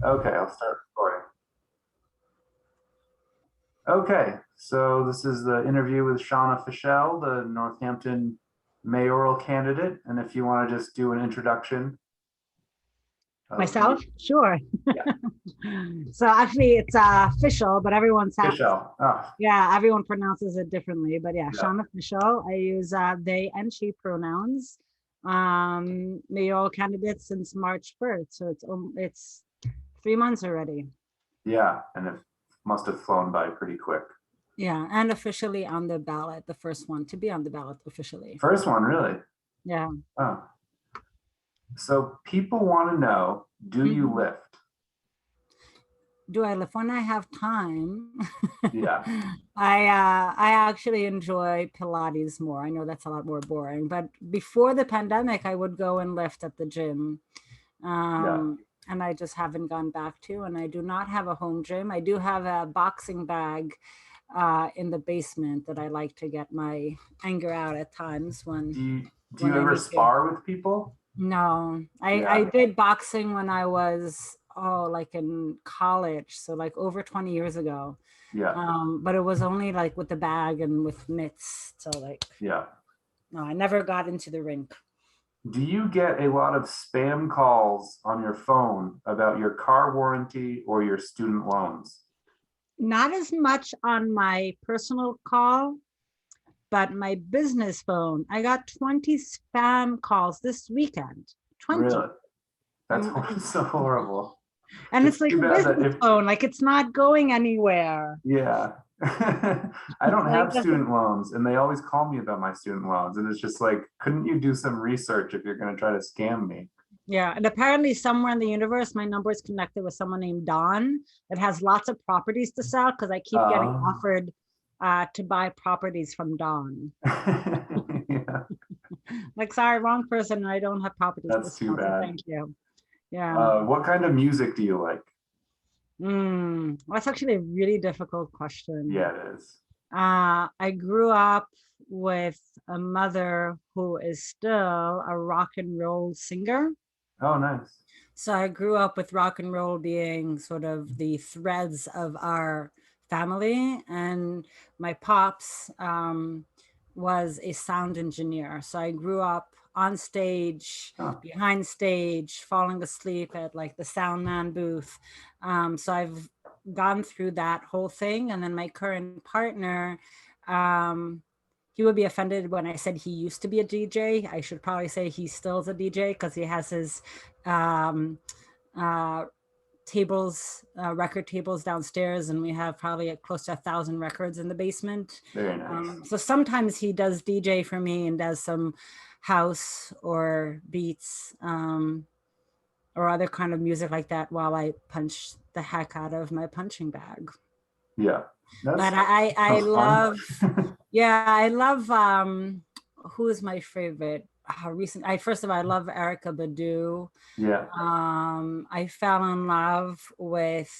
Okay, I'll start recording. Okay, so this is the interview with Shanna Fishel, the Northampton mayoral candidate. And if you want to just do an introduction of you. Myself? Sure. Yeah, So actually it's official, but Fishel. Oh, yeah, everyone pronounces it differently. But yeah, yeah, Shanna Fishel. I use they and she pronouns. Mayoral candidate since March 1st. So it's 3 months already. yeah. And it must have flown by pretty quick. Yeah, and officially on the ballot, the first one to be on the ballot officially. First one, really? Yeah. Oh, so people want to know, do you Mhm. lift? Do I live when I have time? Yeah, I actually enjoy Pilates more. I know that's a lot more boring, but before the pandemic, I would go and lift at the gym. yeah. And I just haven't gone back to. And I do not have a home gym. I do have a boxing bag in the basement that I like to get my anger out at times Do you when I ever need to. spar with people? No, I Yeah, did boxing when I was like in college, so like over 20 years ago. yeah, But it was only like with the bag and with mitts. So like, yeah. no, I never got into the rink. Do you get a lot of spam calls on your phone about your car warranty or your student loans? Not as much on my personal call, but my business phone. I got 20 spam calls this weekend. 20. Really? That's I'm, I'm- so horrible. and It's it's like too a bad that business if, phone, like it's not going anywhere. yeah. I don't Like have that's student loans and they always call me about my student loans. And it's just like, couldn't you do some research if you're going to try to scam me? Yeah, and apparently somewhere in the universe, my number is connected with someone named Don that has lots of properties to sell because I keep getting Uh, offered to buy properties from Don. yeah, Like, sorry, wrong person. I don't have properties to that's too sell, so bad. thank you. Yeah. What kind of music do you like? That's actually a really difficult question. Yeah, it is. I grew up with a mother who is still a rock and roll singer. Oh, nice. So I grew up with rock and roll being sort of the threads of our family. And my pops was a sound engineer. So I grew up on stage, Huh. behind stage, falling asleep at like the sound man booth. So I've gone through that whole thing. And then my current partner, um, he would be offended when I said he used to be a DJ. I should probably say he still is a DJ because he has his um, uh, tables, record tables downstairs, and we have probably close to 1,000 records in the basement. Very nice. So sometimes he does DJ for me and does some house or beats or other kind of music like that while I punch the heck out of my punching bag. Yeah, But that's I sounds fun. love, yeah, I love who is my favorite? Recent I first of all I love Erica Badu. Yeah. I fell in love with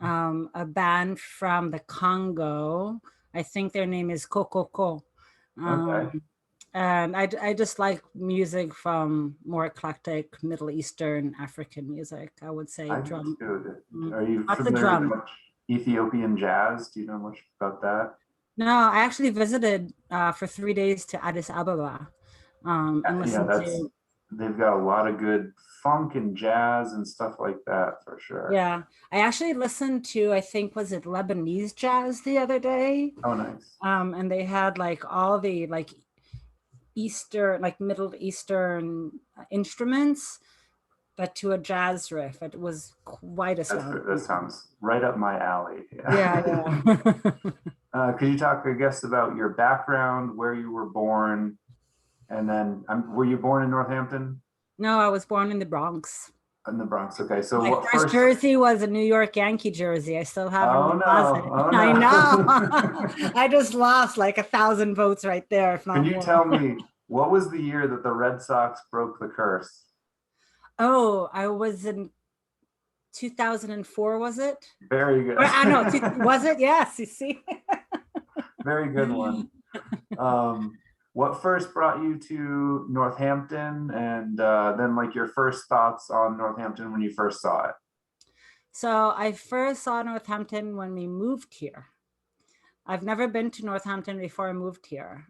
a band from the Congo. I think their name is Kokoko. Okay. Um, and I just like music from more eclectic Middle Eastern African music. I would say I do drum, too. Are you lots of familiar with drum. much Ethiopian jazz? Do you know much about that? No, I actually visited for 3 days to Addis Ababa and Yeah, listened that's to, they've got a lot of good funk and jazz and stuff like that for sure. yeah, I actually listened to, I think, was it Lebanese jazz the other day? Oh, nice. And they had like all the like Eastern, like Middle Eastern instruments, but to a jazz riff. It was quite That astounding. sounds right up my alley. Yeah, Yeah. yeah. Could you talk, I guess, about your background, where you were born, and then were you born in Northampton, No, I was born in the Bronx. in the Bronx? Okay, so My what first first? jersey was a New York Yankee jersey. I still have it in Oh the no! closet. Oh I know. no! I just lost like 1,000 votes right there, if Can not you more. tell me what was the year that the Red Sox broke the curse? Oh, I was in 2004, was it? Very Or, good. I know, was it? Yes, you see. Very good one. Um, what first brought you to Northampton, and then like your first thoughts on Northampton when you first saw it? So I first saw Northampton when we moved here. I've never been to Northampton before I moved here.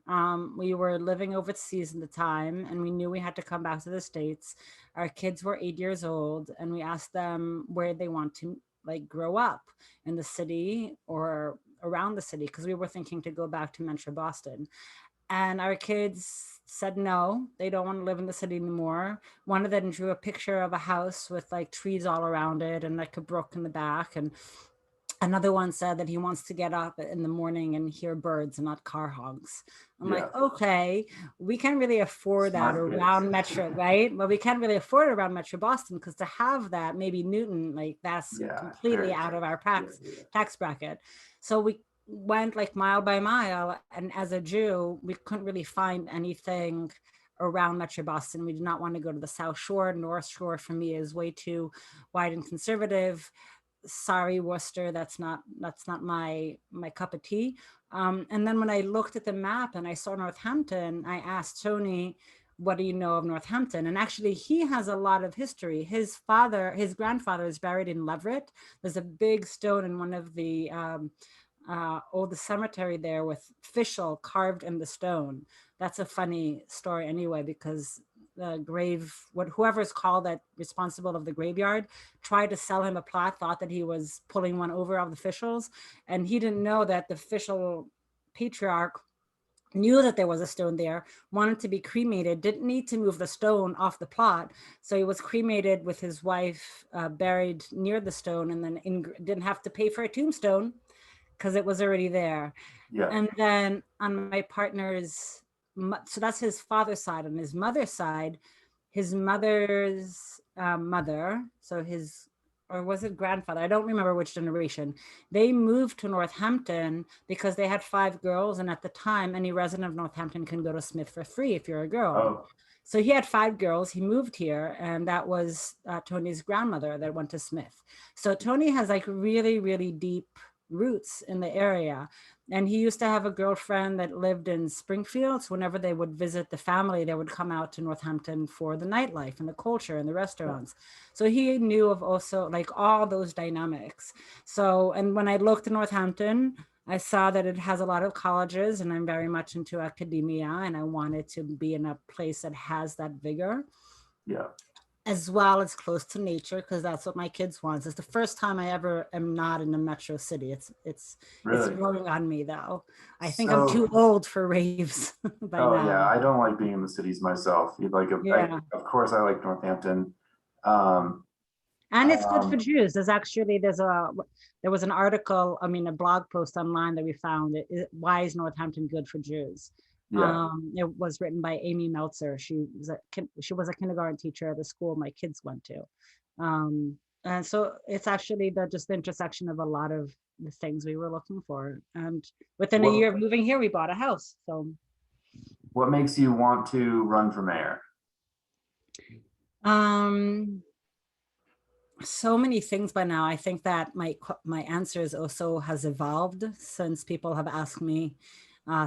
We were living overseas at the time, and we knew we had to come back to the States. Our kids were 8 years old, and we asked them where they want to like grow up, in the city or around the city, because we were thinking to go back to Metro Boston. And our kids said no, they don't want to live in the city anymore. One of them drew a picture of a house with like trees all around it and like a brook in the back. And another one said that he wants to get up in the morning and hear birds and not car honks. I'm Yeah, like, okay, we can't really afford that smart kids. around Metro, right? But we can't really afford it around Metro Boston, because to have that, maybe Newton, like that's Yeah, completely very out true. of our Yeah, yeah. tax bracket. So we went like mile by mile. And as a Jew, we couldn't really find anything around Metro Boston. We did not want to go to the South Shore. North Shore for me is way too wide and conservative. Sorry, Worcester, that's not my cup of tea. And then when I looked at the map and I saw Northampton, I asked Tony, what do you know of Northampton? And actually he has a lot of history. His grandfather is buried in Leverett. There's a big stone in one of the old cemetery there with Fishel carved in the stone. That's a funny story anyway, because the grave, whoever's called that responsible of the graveyard, tried to sell him a plot, thought that he was pulling one over of the Fishels, and he didn't know that the Fishel patriarch knew that there was a stone there, wanted to be cremated, didn't need to move the stone off the plot. So he was cremated with his wife buried near the stone, and then didn't have to pay for a tombstone because it was already there. Yeah, And then on my partner's, so that's his father's side. On his mother's side, his mother's mother, so his, or was it grandfather? I don't remember which generation. They moved to Northampton because they had 5 girls. And at the time, any resident of Northampton can go to Smith for free if you're a girl. oh, So he had 5 girls. He moved here, and that was Tony's grandmother that went to Smith. So Tony has like really, really deep roots in the area. And he used to have a girlfriend that lived in Springfield. So whenever they would visit the family, they would come out to Northampton for the nightlife and the culture and the yeah. restaurants. So he knew of also like all those dynamics. So, and when I looked at Northampton, I saw that it has a lot of colleges, and I'm very much into academia, and I wanted to be in a place that has that vigor, Yeah. as well as close to nature, because that's what my kids want. It's the first time I ever am not in a metro city. It's Really? growing on me though. I think I'm too So, old for raves by oh yeah, now. I don't like being in the cities myself. Yeah. Of course, I like Northampton. Um, And it's good for um, Jews. There was an article, I mean, a blog post online that we found. Why is Northampton good for Jews? yeah. It was written by Amy Meltzer. She was a kindergarten teacher at the school my kids went to. And so it's actually just the intersection of a lot of the things we were looking for. And within a year What of moving here, we bought a house. So what makes you want to run for mayor? um so many things by now. I think that my answers also has evolved since people have asked me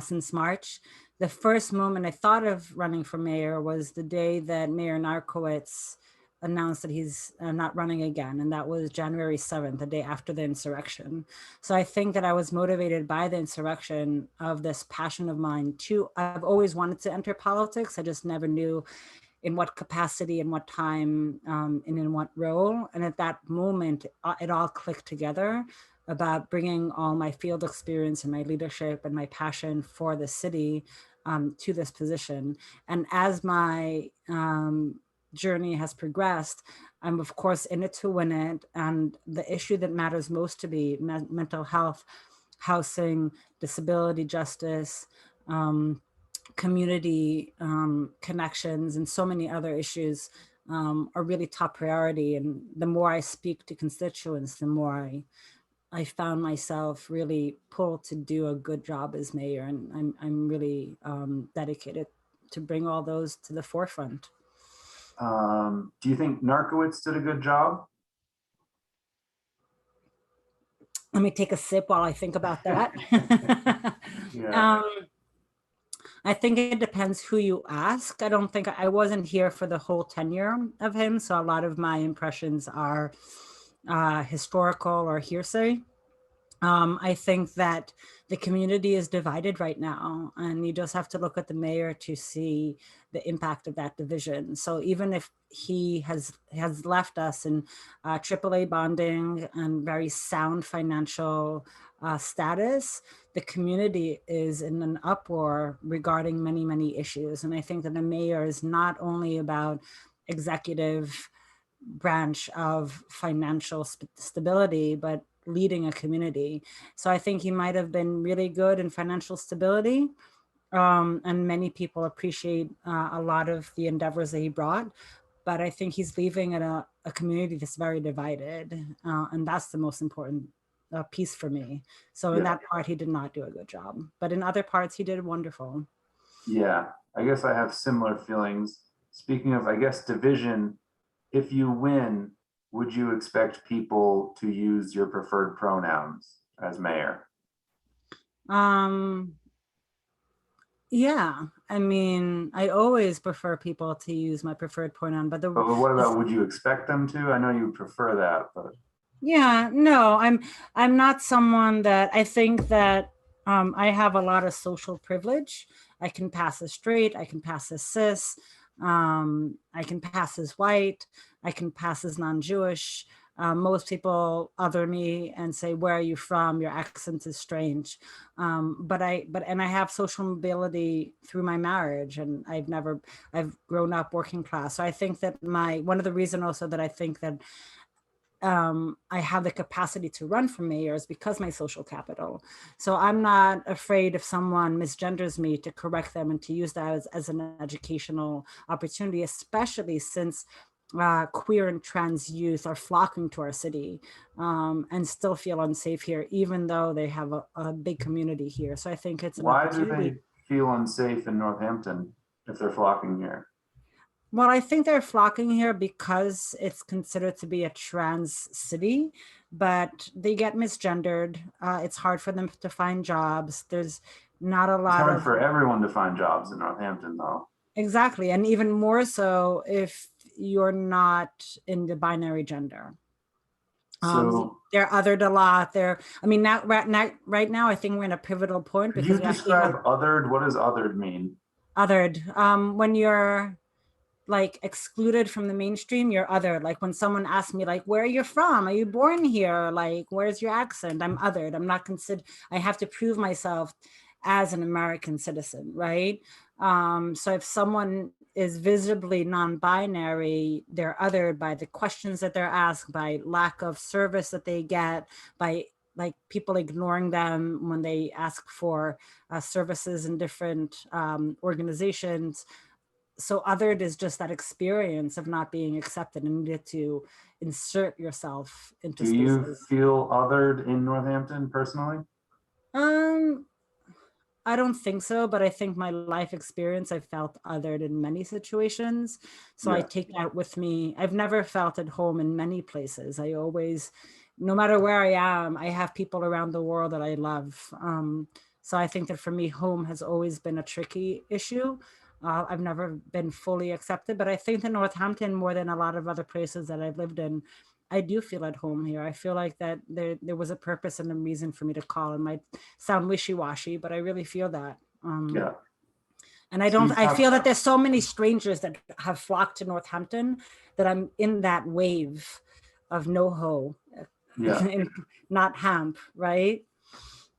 since March. The first moment I thought of running for mayor was the day that Mayor Narkowitz announced that he's not running again, and that was January 7th, the day after the insurrection. So I think that I was motivated by the insurrection of this passion of mine to, I've always wanted to enter politics. I just never knew in what capacity, in what time, and in what role. And at that moment, it all clicked together about bringing all my field experience and my leadership and my passion for the city to this position. And as my journey has progressed, I'm of course in it to win it. And the issue that matters most to me, mental health, housing, disability justice, community connections, and so many other issues are really top priority. And the more I speak to constituents, the more I found myself really pulled to do a good job as mayor. And I'm really dedicated to bring all those to the forefront. Do you think Narkowitz did a good job? Let me take a sip while I think about that. Yeah, um, I think it depends who you ask. I don't think I wasn't here for the whole tenure of him. So a lot of my impressions are historical or hearsay. I think that the community is divided right now, and you just have to look at the mayor to see the impact of that division. So even if he has left us in AAA bonding and very sound financial status, the community is in an uproar regarding many issues. And I think that the mayor is not only about executive branch of financial stability, but leading a community. So I think he might have been really good in financial stability. And many people appreciate a lot of the endeavors that he brought. But I think he's leaving in a community that's very divided. And that's the most important piece for me. So in Yeah. that part, he did not do a good job. But in other parts, he did wonderful. Yeah, I guess I have similar feelings. Speaking of, I guess, division, if you win, would you expect people to use your preferred pronouns as mayor? Um, Yeah, I mean, I always prefer people to use my preferred pronoun, but But what about, would you expect them to? I know you prefer that, but yeah, no, I'm not someone that I think that I have a lot of social privilege. I can pass as straight, I can pass as cis, I can pass as white, I can pass as non-Jewish. Most people other me and say, "Where are you from? Your accent is strange." But I have social mobility through my marriage, and I've grown up working class. So I think that one of the reasons also that I think that I have the capacity to run for mayor is because my social capital. So I'm not afraid if someone misgenders me to correct them and to use that as an educational opportunity, especially since queer and trans youth are flocking to our city and still feel unsafe here, even though they have a big community here. So I think it's an why do they opportunity. feel unsafe in Northampton if they're flocking here? Well, I think they're flocking here because it's considered to be a trans city, but they get misgendered. It's hard for them to find jobs. There's not a It's lot hard of, for everyone to find jobs in Northampton, though. exactly. And even more so if you're not in the binary gender. So They're othered a lot. I mean, right now, I think we're in a pivotal point could you because we actually have describe othered? What does othered mean? othered. When you're like excluded from the mainstream, you're other. Like when someone asks me like, where are you from, are you born here, like where's your accent, I'm othered. I'm not considered. I have to prove myself as an American citizen, right? So if someone is visibly non-binary, they're othered by the questions that they're asked, by lack of service that they get, by like people ignoring them when they ask for services in different organizations. So othered is just that experience of not being accepted and needed to insert yourself into Do you spaces. feel othered in Northampton personally? Um, I don't think so, but I think my life experience, I felt othered in many situations. So I Yeah. take that with me. I've never felt at home in many places. I always, no matter where I am, I have people around the world that I love. So I think that for me, home has always been a tricky issue. I've never been fully accepted, but I think in Northampton, more than a lot of other places that I've lived in, I do feel at home here. I feel like that there was a purpose and a reason for me to call. It might sound wishy-washy, but I really feel that. Yeah. And So you I feel talk, that there's so many strangers that have flocked to Northampton that I'm in that wave of NoHo, yeah. not hamp, right?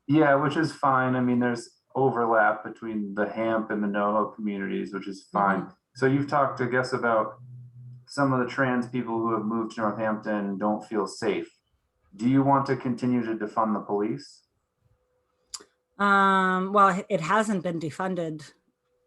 Yeah, which is fine. I mean, there's overlap between the HAMP and the NoHo communities, which is fine. Mhm. So you've talked, I guess, about some of the trans people who have moved to Northampton don't feel safe. Do you want to continue to defund the police? Well, it hasn't been defunded.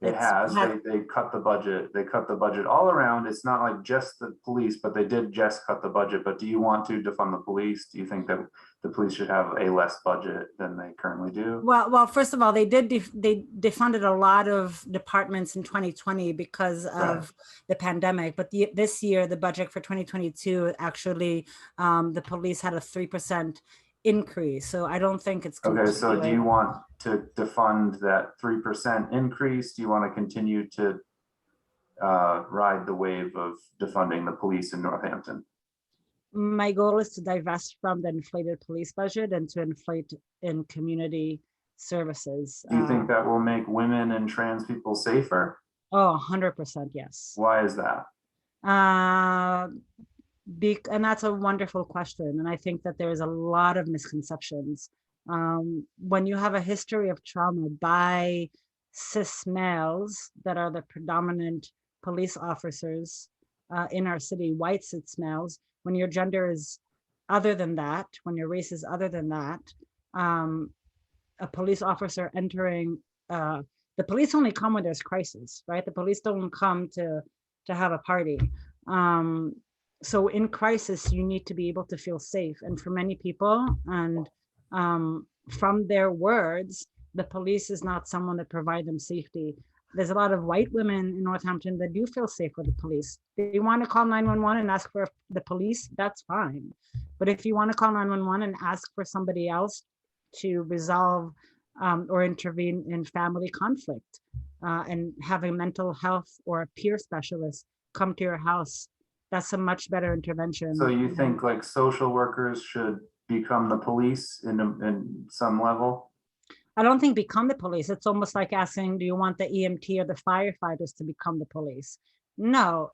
It It's has. They cut the budget. They cut the budget all around. It's not like just the police, but they did just cut the budget. But do you want to defund the police? Do you think that the police should have a less budget than they currently do? well. First of all, they defunded a lot of departments in 2020 because Right. of the pandemic. But this year, the budget for 2022 actually, the police had a 3% increase. So I don't think it's Okay, so do you continuing. want to defund that 3% increase? Do you want to continue to ride the wave of defunding the police in Northampton? My goal is to divest from the inflated police budget and to inflate in community services. Do you think that will make women and trans people safer? Oh, 100% yes. Why is that? Uh, and that's a wonderful question. And I think that there's a lot of misconceptions. When you have a history of trauma by cis males that are the predominant police officers in our city, white cis males, when your gender is other than that, when your race is other than that, um, a police officer entering, the police only come when there's crisis, right? The police don't come to have a party. Um, so in crisis, you need to be able to feel safe. And for many people, and from their words, the police is not someone that provide them safety. There's a lot of white women in Northampton that do feel safe with the police. If you want to call 911 and ask for the police, that's fine. But if you want to call 911 and ask for somebody else to resolve or intervene in family conflict and have a mental health or a peer specialist come to your house, that's a much better intervention. So you think like social workers should become the police in some level? I don't think become the police. It's almost like asking, do you want the EMT or the firefighters to become the police? No,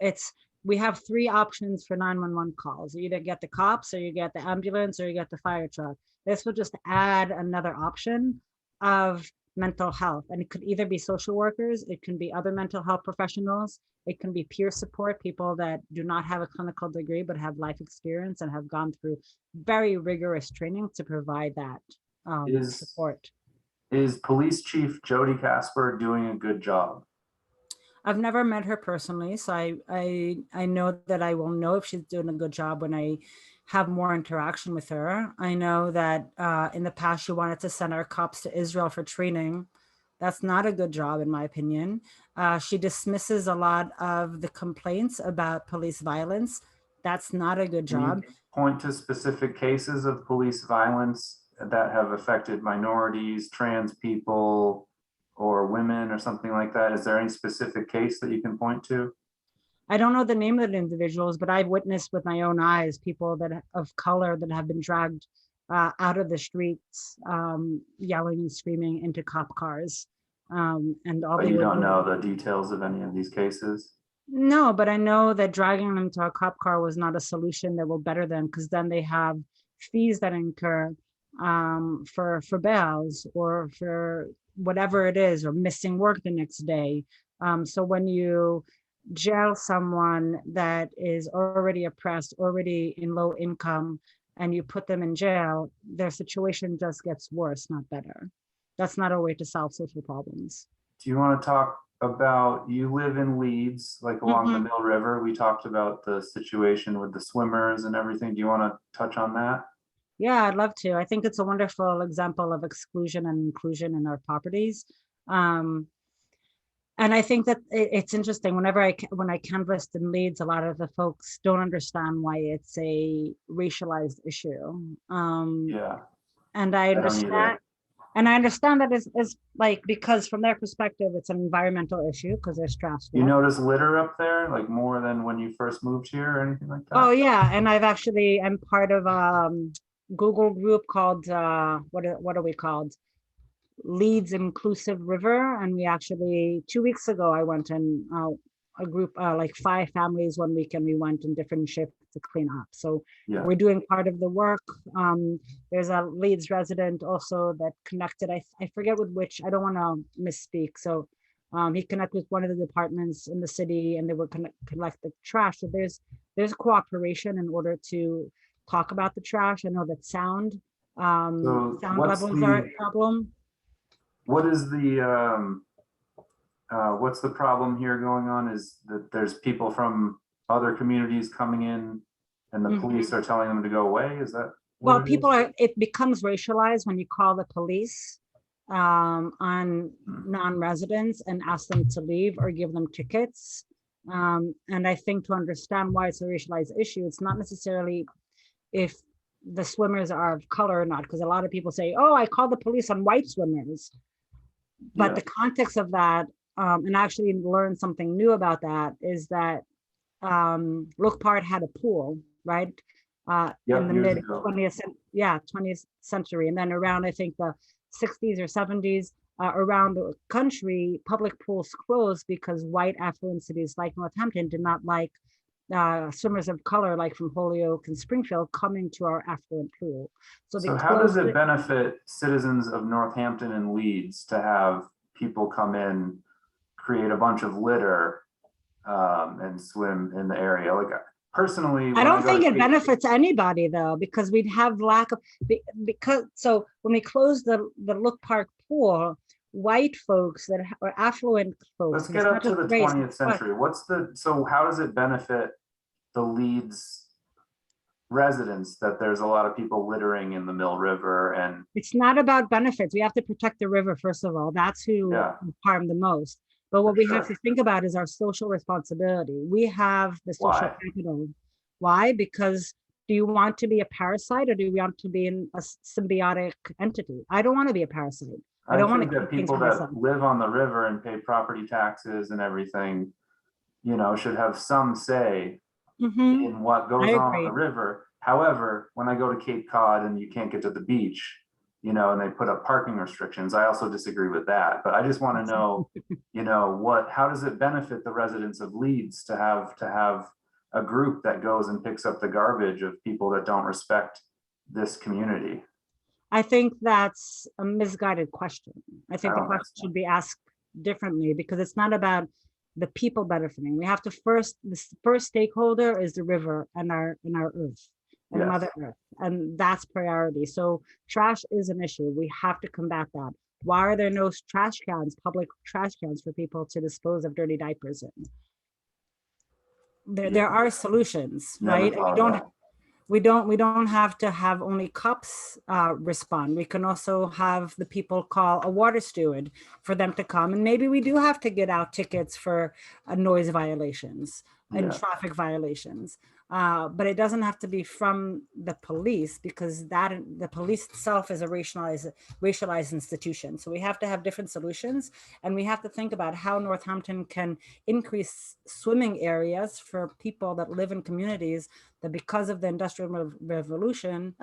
we have three options for 911 calls. You either get the cops or you get the ambulance or you get the fire truck. This will just add another option of mental health. And it could either be social workers, it can be other mental health professionals, it can be peer support, people that do not have a clinical degree but have life experience and have gone through very rigorous training to provide that support. Is Police Chief Jody Casper doing a good job? I've never met her personally, so I know that I will know if she's doing a good job when I have more interaction with her. I know that in the past she wanted to send our cops to Israel for training. That's not a good job, in my opinion. She dismisses a lot of the complaints about police violence. That's not a good job. Can you point to specific cases of police violence that have affected minorities, trans people, or women or something like that? Is there any specific case that you can point to? I don't know the name of the individuals, but I've witnessed with my own eyes people that of color that have been dragged out of the streets, yelling and screaming into cop cars. And all but you don't know the details of any of these cases? No, but I know that dragging them to a cop car was not a solution that will better them, because then they have fees that incur for bails or for whatever it is, or missing work the next day. So when you jail someone that is already oppressed, already in low income, and you put them in jail, their situation just gets worse, not better. That's not a way to solve social problems. Do you want to talk about, you live in Leeds, like along the Mill River. We talked about the situation with the swimmers and everything. Do you want to touch on that? Yeah, I'd love to. I think it's a wonderful example of exclusion and inclusion in our properties. And I think that it's interesting. When I canvassed in Leeds, a lot of the folks don't understand why it's a racialized issue. Yeah. And I understand. And I understand that is like, because from their perspective, it's an environmental issue because there's trash. You notice litter up there, like more than when you first moved here or anything like that? Oh yeah, and I'm part of Google group called what are we called? Leeds Inclusive River, and we actually 2 weeks ago I went and a group like 5 families one weekend, we went in different shifts to clean up. So yeah, we're doing part of the work. There's a Leeds resident also that connected, I forget with which, I don't want to misspeak. So he connected with one of the departments in the city and they were collect the trash. So there's cooperation in order to talk about the trash. I know that sound levels are a problem. What is the what's the problem here going on is that there's people from other communities coming in and the police are telling them to go away? Is that well, it becomes racialized when you call the police on non-residents and ask them to leave or give them tickets. And I think to understand why it's a racialized issue, it's not necessarily if the swimmers are of color or not, because a lot of people say, oh, I called the police on white swimmers. But the context of that, and actually learned something new about that, is that Lookpart had a pool, right? in Yep, the years mid ago. 20th century. And then around, I think, the 60s or 70s, around the country, public pools closed because white affluent cities like Northampton did not like swimmers of color, like from Holyoke and Springfield, coming to our affluent pool. So they So how does closed it it. benefit citizens of Northampton and Leeds to have people come in, create a bunch of litter, and swim in the area? Like personally, I when I don't go think to it Cape, benefits anybody though, because we'd have lack of because so when we close the Look Park pool, white folks that are affluent folks, let's and get it's not up to just the race, 20th but century. So how does it benefit the Leeds residents that there's a lot of people littering in the Mill River and it's not about benefits. We have to protect the river, first of all. That's who yeah, is harmed the most. But for what we have to sure. think about is our social responsibility. We have the social Why? capital. Why? Because do you want to be a parasite or do you want to be in a symbiotic entity? I don't want to be a parasite. I I don't want think to that keep things people for that myself. live on the river and pay property taxes and everything, you know, should have some say Hmm. in what I goes on the agree. river. However, when I go to Cape Cod and you can't get to the beach, you know, and they put up parking restrictions, I also disagree with that. But I just want to know, you know, how does it benefit the residents of Leeds to have a group that goes and picks up the garbage of people that don't respect this community? I think that's a misguided question. I I think the don't know. question should be asked differently because it's not about the people benefiting. We have to the first stakeholder is the river and our earth and Yes. Mother Earth. And that's priority. So trash is an issue. We have to combat that. Why are there no trash cans, public trash cans for people to dispose of dirty diapers in? There Yeah. are solutions, Never right? And thought of that. we don't have to have only cops respond. We can also have the people call a water steward for them to come, and maybe we do have to get out tickets for noise violations and Yeah. traffic violations. But it doesn't have to be from the police because the police itself is a racialized institution. So we have to have different solutions, and we have to think about how Northampton can increase swimming areas for people that live in communities that, because of the Industrial Revolution,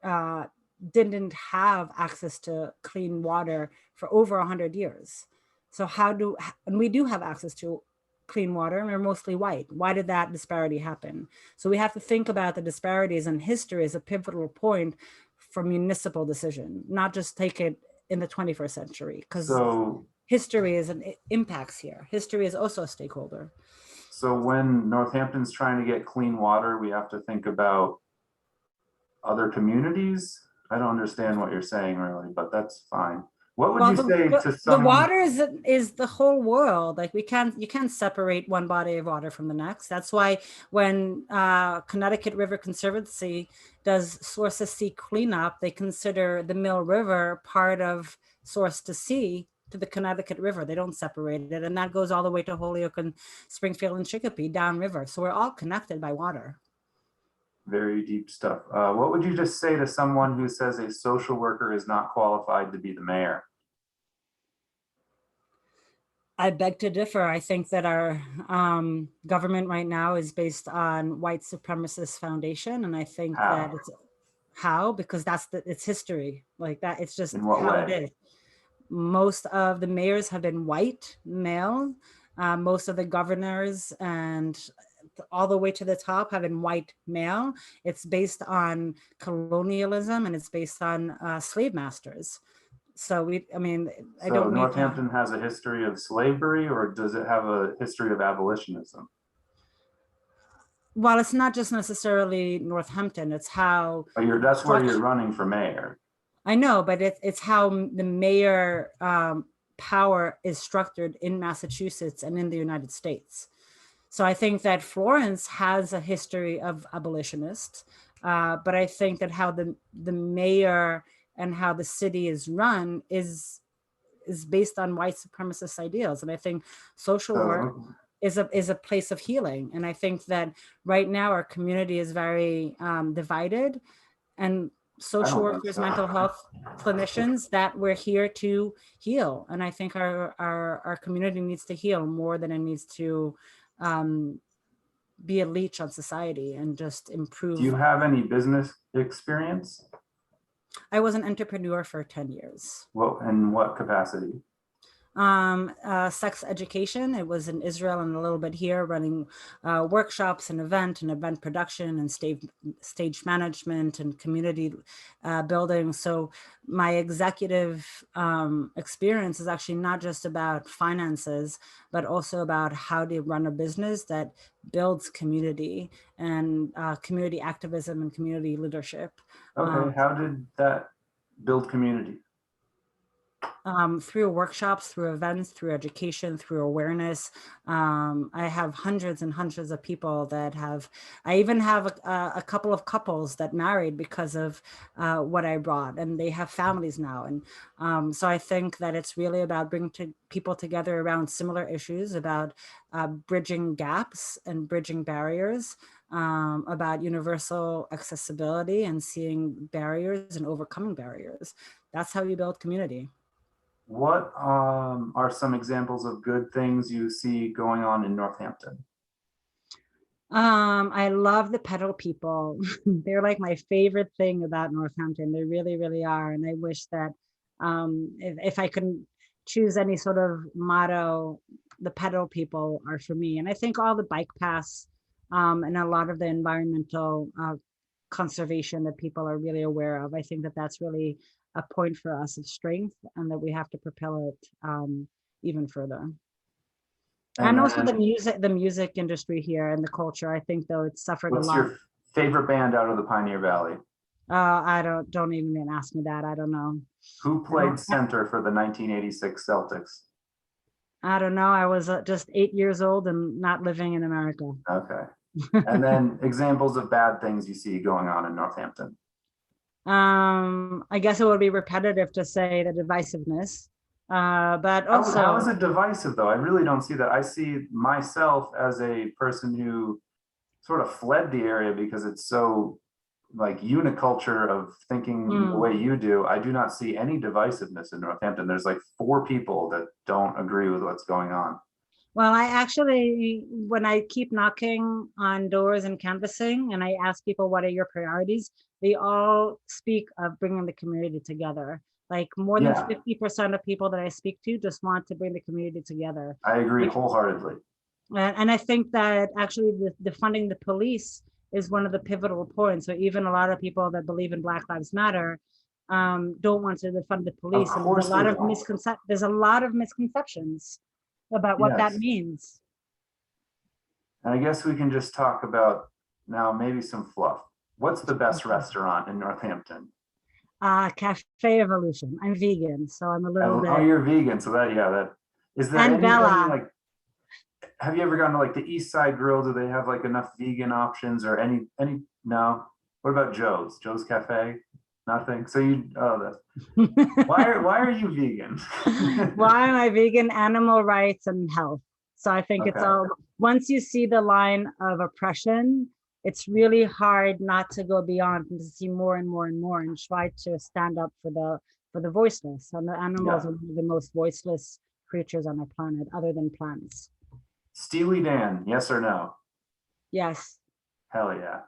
uh, didn't have access to clean water for over 100 years. So and we do have access to clean water and we're mostly white. Why did that disparity happen? So we have to think about the disparities, and history as a pivotal point for municipal decision, not just take it in the 21st century, because So history impacts here. History is also a stakeholder. so when Northampton's trying to get clean water, we have to think about other communities. I don't understand what you're saying really, but that's fine. What would Well, you say to the someone? water is the whole world. Like you can't separate one body of water from the next. That's why when Connecticut River Conservancy does source to sea cleanup, they consider the Mill River part of source to sea to the Connecticut River. They don't separate it, and that goes all the way to Holyoke and Springfield and Chicopee downriver. So we're all connected by water. Very deep stuff. What would you just say to someone who says a social worker is not qualified to be the mayor? I beg to differ. I think that our government right now is based on white supremacist foundation, and I think that How? it's how because it's history like that. It's just In what how it way? is. Most of the mayors have been white male. Most of the governors and all the way to the top have been white male. It's based on colonialism and it's based on slave masters. So I mean, I So don't need to. Northampton has a history of slavery, or does it have a history of abolitionism? Well, it's not just necessarily Northampton. It's how Oh, that's where you're structure. running for mayor. I know, but it's how the mayor power is structured in Massachusetts and in the United States. So I think that Florence has a history of abolitionists, but I think that how the mayor and how the city is run is based on white supremacist ideals, and I think social work So, is a place of healing. And I think that right now our community is very divided, and I social don't think workers, so. mental health clinicians, that we're here to heal. And I think our community needs to heal more than it needs to be a leech on society and just Do you improve. have any business experience? I was an entrepreneur for 10 years. Well, in what capacity? Sex education. It was in Israel and a little bit here, running workshops and event production and stage management and community building. So my executive experience is actually not just about finances, but also about how to run a business that builds community and community activism and community leadership. Okay, how did that build community? Through workshops, through events, through education, through awareness. I have hundreds and hundreds of people that I even have a couple of couples that married because of what I brought, and they have families now. And so I think that it's really about bringing people together around similar issues, about bridging gaps and bridging barriers, about universal accessibility and seeing barriers and overcoming barriers. That's how you build community. What are some examples of good things you see going on in Northampton? I love the pedal people. They're like my favorite thing about Northampton. They really, really are. And I wish that if I could choose any sort of motto, the pedal people are for me. And I think all the bike paths and a lot of the environmental conservation that people are really aware of. I think that that's really a point for us of strength, and that we have to propel it even further. And And also then the music industry here and the culture. I think though it's suffered a what's lot. your favorite band out of the Pioneer Valley? I don't even ask me that. I don't know. Who I don't played center for the 1986 Celtics? I don't know. I was just 8 years old and not living in America. Okay. And then examples of bad things you see going on in Northampton. I guess it would be repetitive to say the divisiveness. But How is also, it divisive though? I really don't see that. I see myself as a person who sort of fled the area because it's so like uniculture of thinking the way you do. I do not see any divisiveness in Northampton. There's like 4 people that don't agree with what's going on. well, I actually, when I keep knocking on doors and canvassing, and I ask people, what are your priorities? They all speak of bringing the community together. Like more than Yeah, 50% of people that I speak to just want to bring the community together. I agree Like, wholeheartedly. and I think that actually defunding the police is one of the pivotal points. So even a lot of people that believe in Black Lives Matter don't want to defund the Of police. And course they don't. there's a lot of misconceptions about what that Yes. means. And I guess we can just talk about now maybe some fluff. What's the best restaurant in Northampton? Cafe Evolution. I'm vegan, so I'm a little Oh, bit. you're vegan, so that yeah, that is there And anything Bella. like have you ever gone to like the East Side Grill? Do they have like enough vegan options or any no? What about Joe's? Joe's Cafe? Nothing. So you oh that why are you vegan? Why am I vegan? Animal rights and health. So I think it's Okay. all, once you see the line of oppression, it's really hard not to go beyond and to see more and more and more and try to stand up for the voiceless. And the animals Yeah. are one of the most voiceless creatures on our planet, other than plants. Steely Dan, yes or no? Yes. Hell yeah.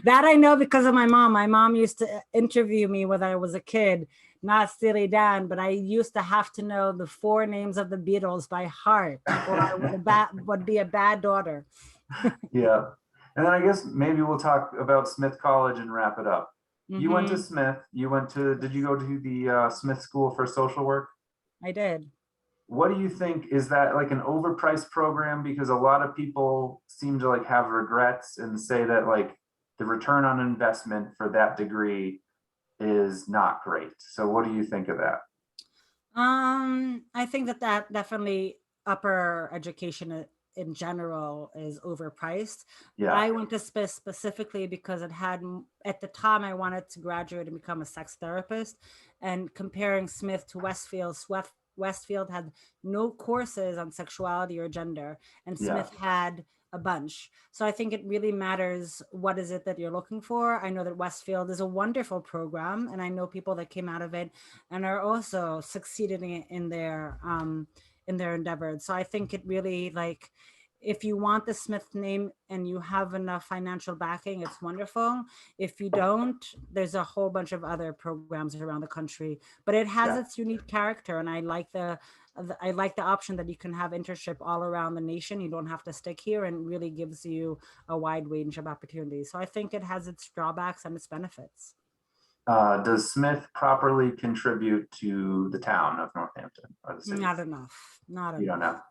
That I know because of my mom. My mom used to interview me when I was a kid, not Steely Dan, but I used to have to know the 4 names of the Beatles by heart, or I would be a bad daughter. Yeah. And then I guess maybe we'll talk about Smith College and wrap it up. You went to Mm-hmm. Smith. Did you go to the Smith School for Social Work? I did. What do you think? Is that like an overpriced program? Because a lot of people seem to like have regrets and say that like the return on investment for that degree is not great. So what do you think of that? I think that definitely upper education in general is overpriced. Yeah, I went to specifically because it had, at the time I wanted to graduate and become a sex therapist, and comparing Smith to Westfield, Westfield had no courses on sexuality or gender, and yeah, Smith had a bunch. So I think it really matters what is it that you're looking for. I know that Westfield is a wonderful program, and I know people that came out of it and are also succeeding in their endeavors. So I think it really, like, if you want the Smith name and you have enough financial backing, it's wonderful. If you don't, there's a whole bunch of other programs around the country, but it has Yeah. its unique character. And I like the option that you can have internship all around the nation. You don't have to stick here, and really gives you a wide range of opportunities. So I think it has its drawbacks and its benefits. Does Smith properly contribute to the town of Northampton or the city? Not enough. Not You don't enough. know.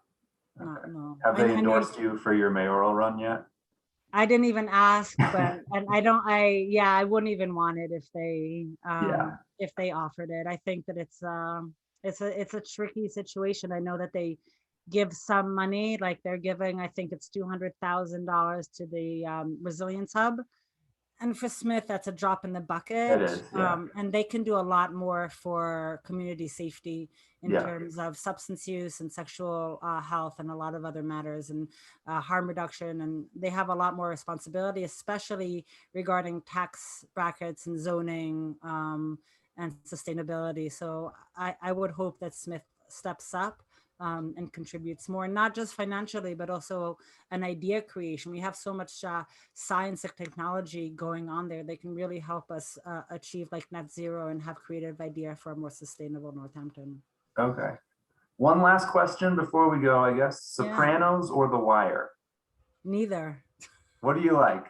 Not Okay. no. Have they I know endorsed you for your mayoral run yet? I didn't even ask, but and I don't yeah, I wouldn't even want it Yeah, if they offered it. I think that it's a tricky situation. I know that they give some money, like they're giving, I think it's $200,000 to the Resilience Hub. And for Smith, that's a drop in the it bucket. is. Yeah, And they can do a lot more for community safety in yeah. terms of substance use and sexual health and a lot of other matters, and harm reduction. And they have a lot more responsibility, especially regarding tax brackets and zoning, and sustainability. So I would hope that Smith steps up and contributes more, not just financially, but also an idea creation. We have so much science and technology going on there. They can really help us achieve like net zero and have creative idea for a more sustainable Northampton. Okay. One last question before we go, I guess. Yeah, Sopranos or The Wire? neither. What do you like?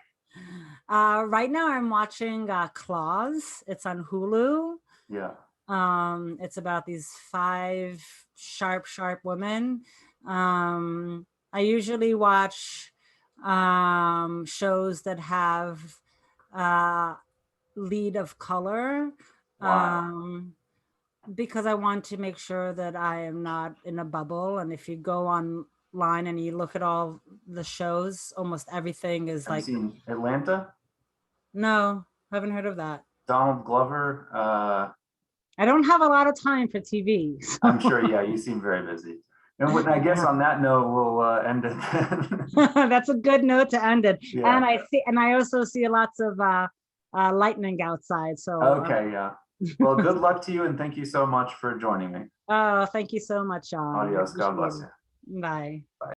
Right now I'm watching Claws. It's on Hulu. Yeah. It's about these five sharp women. I usually watch shows that have uh, lead of color, Why? because I want to make sure that I am not in a bubble. And if you go online and you look at all the shows, almost everything is Have you like, seen Atlanta? no, haven't heard of that. Donald Glover? I don't have a lot of time for TV. I'm sure, yeah, you seem very busy. And I guess Yeah. on that note, we'll end it then. That's a good note to end it. Yeah. And I also see lots of lightning outside. So Okay, yeah. Well, good luck to you, and thank you so much for joining me. oh, thank you so much, Sean. I Adios. God appreciate bless it. you. Bye. Bye.